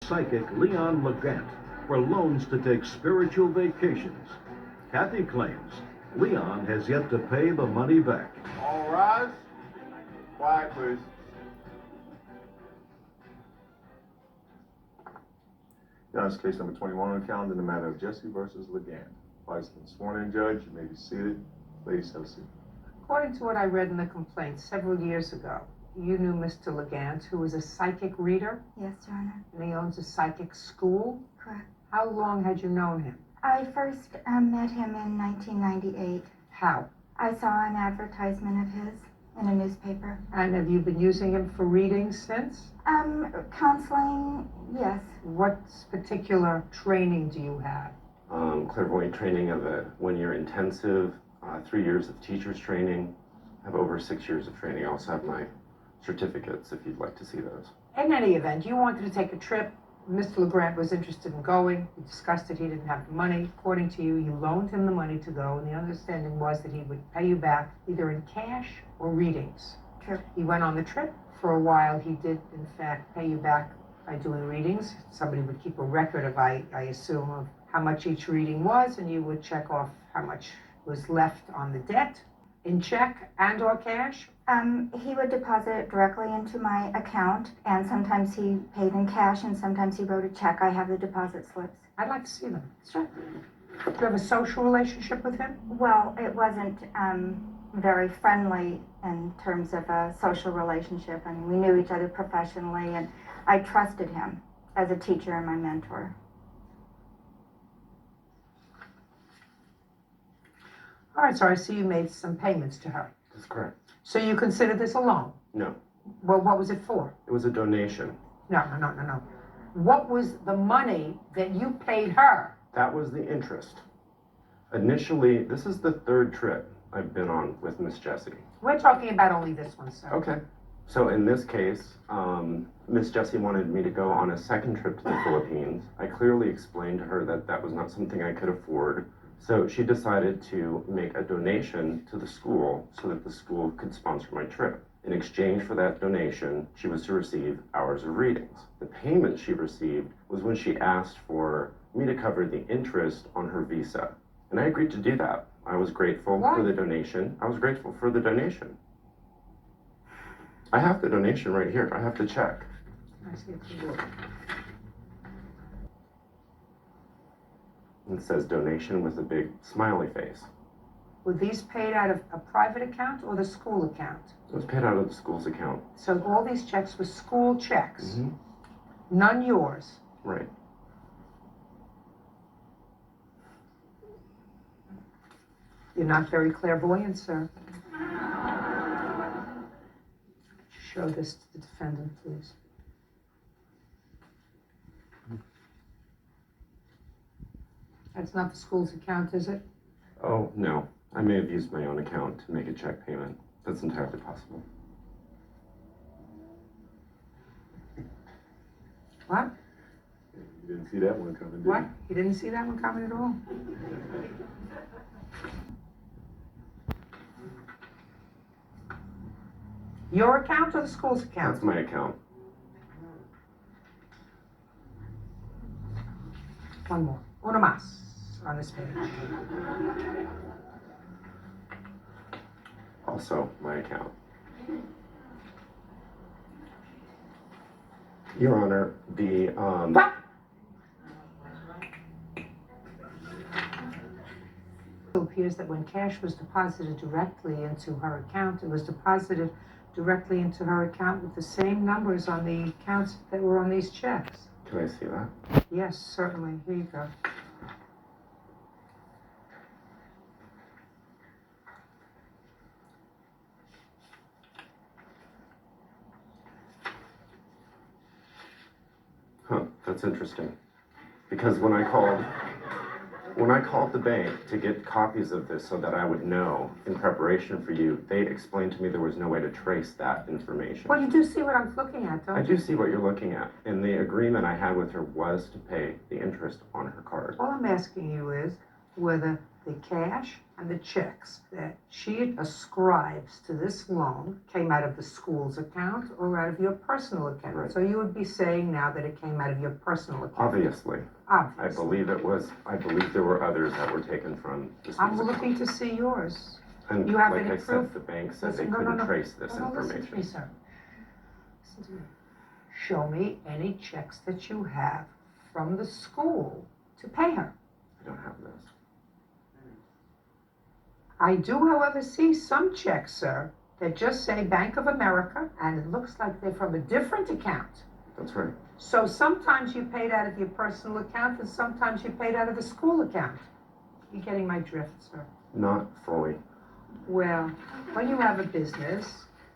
Psychic Leon Legant for loans to take spiritual vacations. Kathy claims Leon has yet to pay the money back. All rise. Quiet, please. Now it's case number 21 on the calendar in the matter of Jesse versus Legant. Vice been sworn in, Judge. You may be seated. Ladies, have a seat. According to what I read in the complaint several years ago, you knew Mr. Legant, who was a psychic reader? Yes, Your Honor. And he owns a psychic school? Correct. How long had you known him? I first met him in 1998. How? I saw an advertisement of his in a newspaper. And have you been using him for readings since? Counseling, yes. What particular training do you have? Clairvoyant training of a 1-year intensive, 3 years of teacher's training. I have over 6 years of training. I also have my certificates if you'd like to see those. In any event, you wanted to take a trip. Mr. Legant was interested in going. You discussed that he didn't have the money. According to you, you loaned him the money to go, and the understanding was that he would pay you back either in cash or readings. True. He went on the trip. For a while, he did, in fact, pay you back by doing readings. Somebody would keep a record of, I assume, of how much each reading was, and you would check off how much was left on the debt in check and or cash. He would deposit it directly into my account, and sometimes he paid in cash, and sometimes he wrote a check. I have the deposit slips. I'd like to see them. Sure. Do you have a social relationship with him? Well, it wasn't very friendly in terms of a social relationship. I mean, we knew each other professionally, and I trusted him as a teacher and my mentor. All right, so I see you made some payments to her. That's correct. So you consider this a loan? No, Well, what was it for? it was a donation. No. What was the money that you paid her? That was the interest. Initially, this is the 3rd trip I've been on with Miss Jessie. We're talking about only this one, sir. Okay. So in this case, Miss Jessie wanted me to go on a 2nd trip to the Philippines. I clearly explained to her that that was not something I could afford. So she decided to make a donation to the school so that the school could sponsor my trip. In exchange for that donation, she was to receive hours of readings. The payment she received was when she asked for me to cover the interest on her visa. And I agreed to do that. I was grateful for the donation. I was grateful for the donation. I have the donation right here. I have the check. I see it's a book. It says donation with a big smiley face. Were these paid out of a private account or the school account? It was paid out of the school's account. So all these checks were school checks, Mm-hmm. none yours. Right. You're not very clairvoyant, sir. Show this to the defendant, please. That's not the school's account, is it? Oh, no. I may have used my own account to make a check payment. That's entirely possible. What? You didn't see that one coming, did What? you? You didn't see that one coming at all? Your account or the school's account? That's my account. One more. Uno más on this page. Also my account. Your Honor, the, What? It appears that when cash was deposited directly into her account, it was deposited directly into her account with the same numbers on the accounts that were on these checks. Can I see that? Yes, certainly. Here you go. Huh, that's interesting. Because when I called the bank to get copies of this so that I would know in preparation for you, they explained to me there was no way to trace that information. Well, you do see what I'm looking at, don't I you? do see what you're looking at. And the agreement I had with her was to pay the interest on her card. All I'm asking you is whether the cash and the checks that she ascribes to this loan came out of the school's account or out of your personal account. Right. So you would be saying now that it came out of your personal account. Obviously. I Obviously. believe there were others that were taken from the school's I'm account. looking to see yours. And you have like any I proof? said, the bank said they Listen, no, couldn't no. trace this No, listen to me, information. sir. Listen to me. Show me any checks that you have from the school to pay her. I don't have this. I do, however, see some checks, sir, that just say Bank of America, and it looks like they're from a different account. That's right. So sometimes you paid out of your personal account, and sometimes you paid out of the school account. You getting my drift, sir? Not fully. Well, when you have a business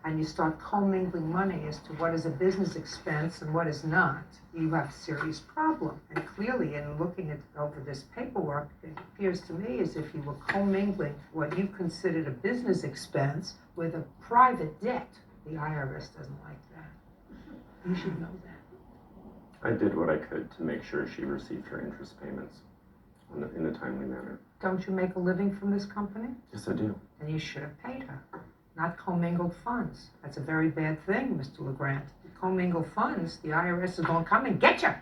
and you start commingling money as to what is a business expense and what is not, you have a serious problem. And clearly, in looking over this paperwork, it appears to me as if you were commingling what you considered a business expense with a private debt. The IRS doesn't like that. You should know that. I did what I could to make sure she received her interest payments in a timely manner. Don't you make a living from this company? Yes, I do. Then you should have paid her, not commingled funds. That's a very bad thing, Mr. LeGrand. Commingled funds, the IRS is going to come and get you.